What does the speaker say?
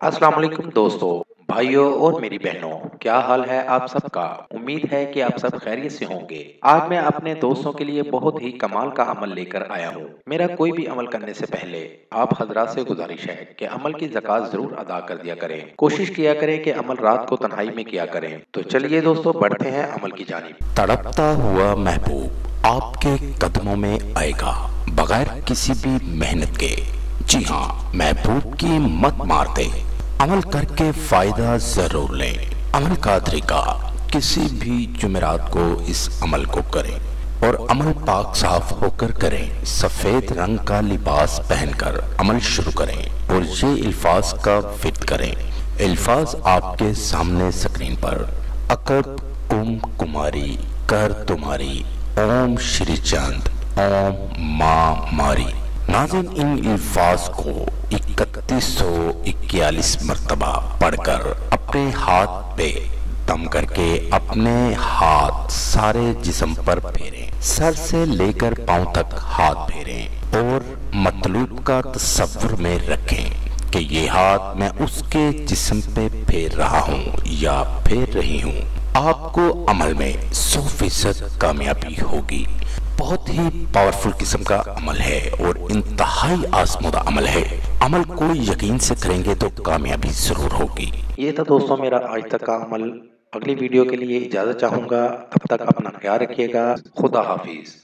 अस्सलाम वालेकुम दोस्तों, भाइयों और मेरी बहनों, क्या हाल है आप सबका। उम्मीद है कि आप सब खैरियत से होंगे। आज मैं अपने दोस्तों के लिए बहुत ही कमाल का अमल लेकर आया हूँ। मेरा कोई भी अमल करने से पहले आप हजरात से गुजारिश है कि अमल की ज़कात जरूर अदा कर दिया करें। कोशिश किया करें कि अमल रात को तन्हाई में किया करें। तो चलिए दोस्तों, बढ़ते हैं अमल की जानिब। तड़पता हुआ महबूब आपके कदमों में आएगा बगैर किसी भी मेहनत के। जी हाँ, महबूब की मत मार दे, अमल करके फायदा जरूर लें। अमल का तरीका, किसी भी जुमेरात को इस अमल को करें और अमल पाक साफ होकर करें। सफेद रंग का लिबास पहनकर अमल शुरू करें और ये अल्फाज का विद करें। अल्फाज आपके सामने स्क्रीन पर। अकब कुम कुमारी कर तुम्हारी, ओम श्री चंद, ओम माँ मारी। नाज़िन इन अल्फाज को 3141 मरतबा पढ़कर अपने हाथ पे दम करके अपने हाथ सारे जिस्म पर फेरें। सर से लेकर पांव तक हाथ फेरें और मतलूब का तसव्वुर में रखें कि ये हाथ मैं उसके जिस्म पे फेर रहा हूँ या फेर रही हूँ। आपको अमल में 100% कामयाबी होगी। बहुत ही पावरफुल किस्म का अमल है और इंतहाई आजमूदा अमल है। अमल को यकीन से करेंगे तो कामयाबी जरूर होगी। ये था दोस्तों मेरा आज तक का अमल। अगली वीडियो के लिए इजाज़त चाहूँगा। तब तक अपना ख्याल रखिएगा। खुदा हाफिज।